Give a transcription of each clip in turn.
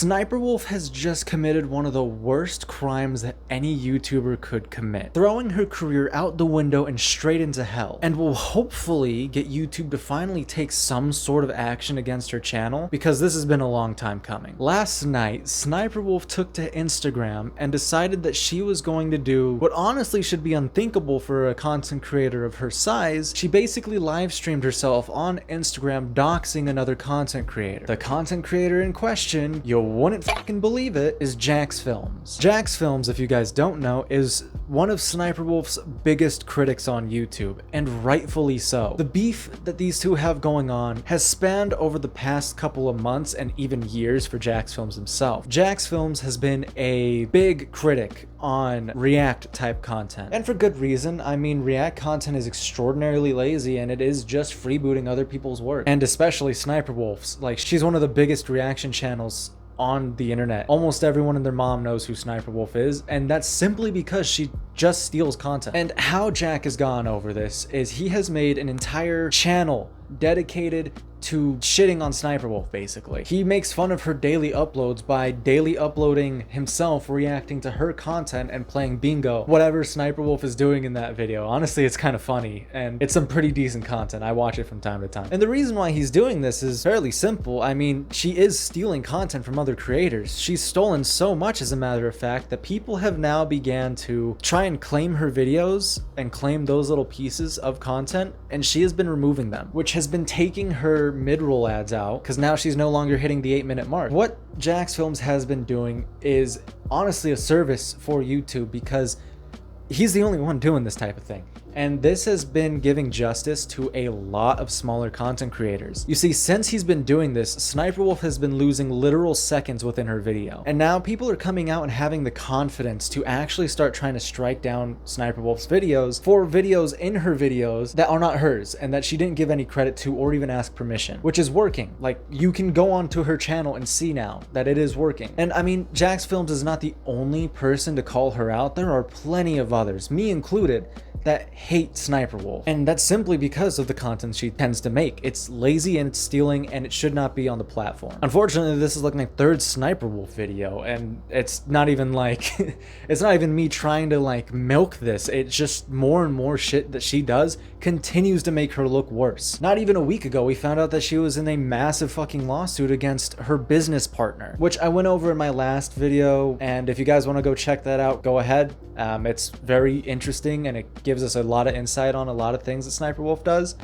Sssniperwolf has just committed one of the worst crimes that any YouTuber could commit, throwing her career out the window and straight into hell, and will hopefully get YouTube to finally take some sort of action against her channel, because this has been a long time coming. Last night, Sssniperwolf took to Instagram and decided that she was going to do what honestly should be unthinkable for a content creator of her size. She basically live streamed herself on Instagram doxing another content creator. The content creator in question, you wouldn't fucking believe it, is Jax Films. Jax Films, if you guys don't know, is one of Sniperwolf's biggest critics on YouTube, and rightfully so. The beef that these two have going on has spanned over the past couple of months and even years for Jax Films himself. Jax Films has been a big critic on React type content, and for good reason. I mean, React content is extraordinarily lazy, and it is just freebooting other people's work, and especially Sniperwolf's. Like, she's one of the biggest reaction channels on the internet. Almost everyone and their mom knows who Sniperwolf is, and that's simply because she just steals content. And how Jack has gone over this is he has made an entire channel dedicated to shitting on Sniperwolf, basically. He makes fun of her daily uploads by daily uploading himself reacting to her content and playing bingo, whatever Sniperwolf is doing in that video. Honestly, it's kind of funny, and it's some pretty decent content. I watch it from time to time. And the reason why he's doing this is fairly simple. I mean, she is stealing content from other creators. She's stolen so much, as a matter of fact, that people have now began to try and claim her videos and claim those little pieces of content, and she has been removing them, which has been taking her mid-roll ads out, because now she's no longer hitting the 8-minute mark. What Jax Films has been doing is honestly a service for YouTube, because he's the only one doing this type of thing. And this has been giving justice to a lot of smaller content creators. You see, since he's been doing this, Sniperwolf has been losing literal seconds within her video. And now people are coming out and having the confidence to actually start trying to strike down Sniperwolf's videos for videos in her videos that are not hers and that she didn't give any credit to or even ask permission, which is working. Like, you can go onto her channel and see now that it is working. And I mean, Jax Films is not the only person to call her out. There are plenty of others, me included, that hate Sniperwolf, and that's simply because of the content she tends to make. It's lazy and it's stealing, and it should not be on the platform. Unfortunately, this is like my third Sniperwolf video, and it's not even like it's not even me trying to like milk this. It's just more and more shit that she does continues to make her look worse. Not even a week ago, we found out that she was in a massive fucking lawsuit against her business partner, which I went over in my last video, and if you guys want to go check that out, go ahead. It's very interesting, and it gives us a lot of insight on a lot of things that Sniperwolf does.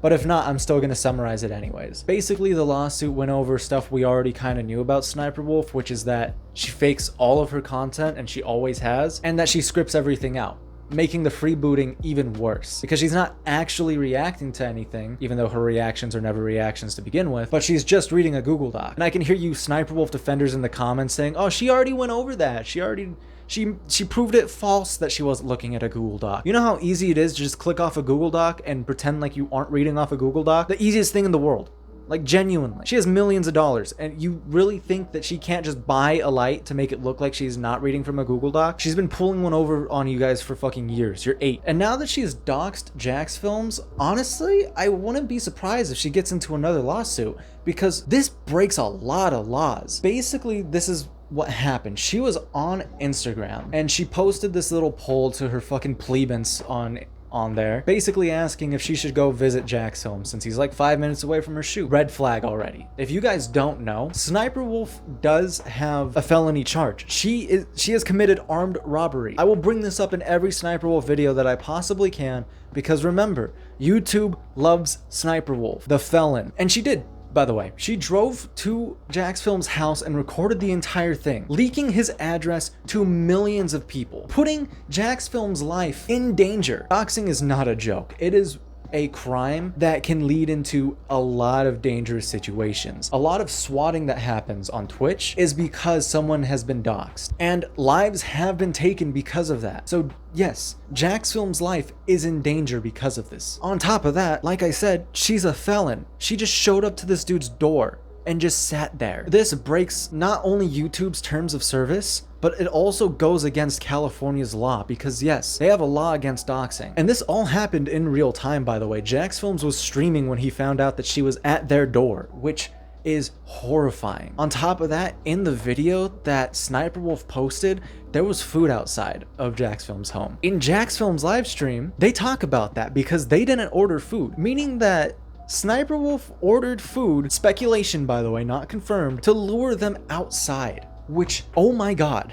But if not, I'm still going to summarize it anyways. Basically, the lawsuit went over stuff we already kind of knew about Sniperwolf, which is that she fakes all of her content, and she always has, and that she scripts everything out, making the freebooting even worse, because she's not actually reacting to anything, even though her reactions are never reactions to begin with, but she's just reading a Google Doc. And I can hear you Sniperwolf defenders in the comments saying, oh, she already went over that. She proved it false that she wasn't looking at a Google Doc. You know how easy it is to just click off a Google Doc and pretend like you aren't reading off a Google Doc? The easiest thing in the world. Like, genuinely. She has millions of dollars, and you really think that she can't just buy a light to make it look like she's not reading from a Google Doc? She's been pulling one over on you guys for fucking years. You're 8. And now that she's doxed Jax Films, honestly, I wouldn't be surprised if she gets into another lawsuit, because this breaks a lot of laws. Basically, this is what happened. She was on Instagram, and she posted this little poll to her fucking plebeians on there, basically asking if she should go visit Jax home since he's like 5 minutes away from her shoot. Red flag already. If you guys don't know, Sniperwolf does have a felony charge. She has committed armed robbery. I will bring this up in every Sniperwolf video that I possibly can, because remember, YouTube loves Sniperwolf, the felon. And she did. By the way, she drove to Jax Films' house and recorded the entire thing, leaking his address to millions of people, putting Jax Films' life in danger. Doxing is not a joke. It is a crime that can lead into a lot of dangerous situations. A lot of swatting that happens on Twitch is because someone has been doxed, and lives have been taken because of that. So yes, Jax Films' life is in danger because of this. On top of that, like I said, she's a felon. She just showed up to this dude's door and just sat there. This breaks not only YouTube's terms of service, but it also goes against California's law, because yes, they have a law against doxing. And this all happened in real time, by the way. Jax Films was streaming when he found out that she was at their door, which is horrifying. On top of that, in the video that Sssniperwolf posted, there was food outside of JacksFilm's home. In JacksFilm's live stream, they talk about that because they didn't order food, meaning that Sssniperwolf ordered food, speculation by the way, not confirmed, to lure them outside. Which, oh my god,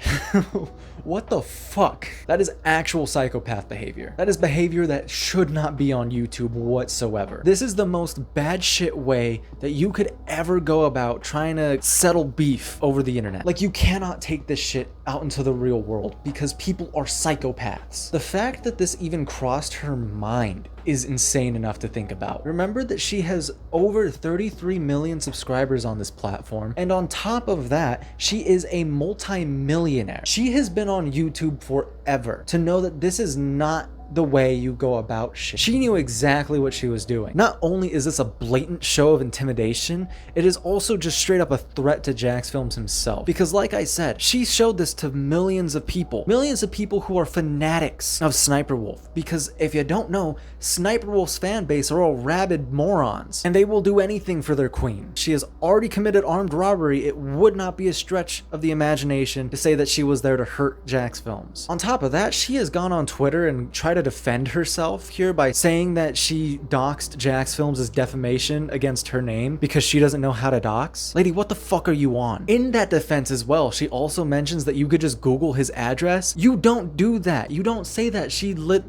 what the fuck? That is actual psychopath behavior. That is behavior that should not be on YouTube whatsoever. This is the most bad shit way that you could ever go about trying to settle beef over the internet. Like, you cannot take this shit out into the real world because people are psychopaths. The fact that this even crossed her mind is insane enough to think about. Remember that she has over 33 million subscribers on this platform, and on top of that, she is a multi-millionaire. She has been on YouTube forever. To know that this is not the way you go about shit. She knew exactly what she was doing. Not only is this a blatant show of intimidation, it is also just straight up a threat to JacksFilms himself. Because like I said, she showed this to millions of people who are fanatics of Sssniperwolf. Because if you don't know, Sssniperwolf's fan base are all rabid morons, and they will do anything for their queen. She has already committed armed robbery. It would not be a stretch of the imagination to say that she was there to hurt JacksFilms. On top of that, she has gone on Twitter and tried to defend herself here by saying that she doxed JacksFilms as defamation against her name because she doesn't know how to dox. Lady, what the fuck are you on? In that defense as well, she also mentions that you could just Google his address. You don't do that. You don't say that.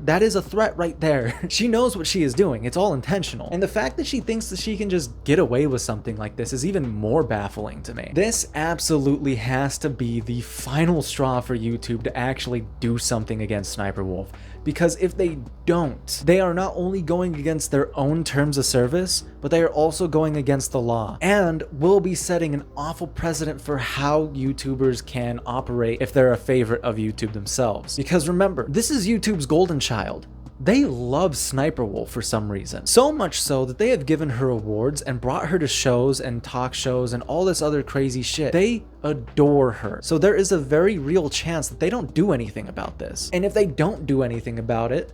That is a threat right there. She knows what she is doing. It's all intentional. And the fact that she thinks that she can just get away with something like this is even more baffling to me. This absolutely has to be the final straw for YouTube to actually do something against Sssniperwolf. Because if they don't, they are not only going against their own terms of service, but they are also going against the law and will be setting an awful precedent for how YouTubers can operate if they're a favorite of YouTube themselves. Because remember, this is YouTube's golden child. They love Sssniperwolf for some reason. So much so that they have given her awards and brought her to shows and talk shows and all this other crazy shit. They adore her. So there is a very real chance that they don't do anything about this. And if they don't do anything about it,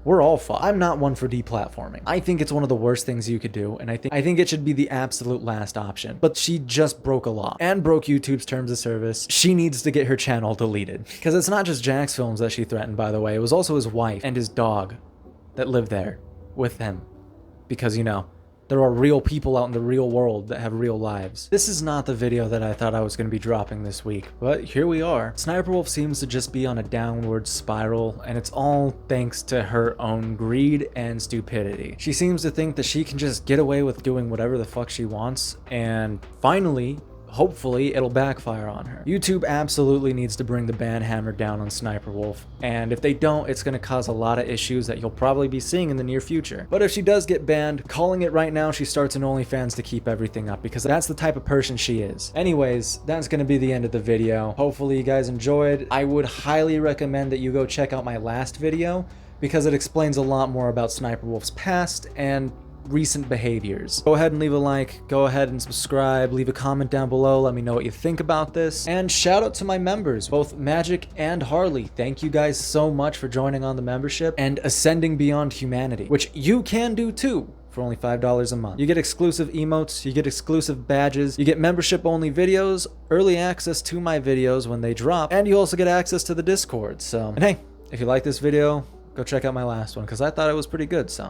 we're all fucked. I'm not one for deplatforming. I think it's one of the worst things you could do, and I think it should be the absolute last option. But she just broke a law and broke YouTube's terms of service. She needs to get her channel deleted. Because it's not just JacksFilms that she threatened, by the way. It was also his wife and his dog that lived there with him. Because, you know, there are real people out in the real world that have real lives. This is not the video that I thought I was going to be dropping this week, but here we are. Sssniperwolf seems to just be on a downward spiral, and it's all thanks to her own greed and stupidity. She seems to think that she can just get away with doing whatever the fuck she wants, and finally, hopefully, it'll backfire on her. YouTube absolutely needs to bring the ban hammer down on Sssniperwolf, and if they don't, it's going to cause a lot of issues that you'll probably be seeing in the near future. But if she does get banned, calling it right now, she starts an OnlyFans to keep everything up, because that's the type of person she is. Anyways, that's going to be the end of the video. Hopefully you guys enjoyed. I would highly recommend that you go check out my last video, because it explains a lot more about Sssniperwolf's past and recent behaviors. Go ahead and leave a like, go ahead and subscribe, leave a comment down below, let me know what you think about this, and shout out to my members, both Magic and Harley. Thank you guys so much for joining on the membership and ascending beyond humanity, which you can do too for only $5 a month. You get exclusive emotes, you get exclusive badges, you get membership only videos, early access to my videos when they drop, and you also get access to the Discord. So, and hey, if you like this video, go check out my last one, because I thought it was pretty good. So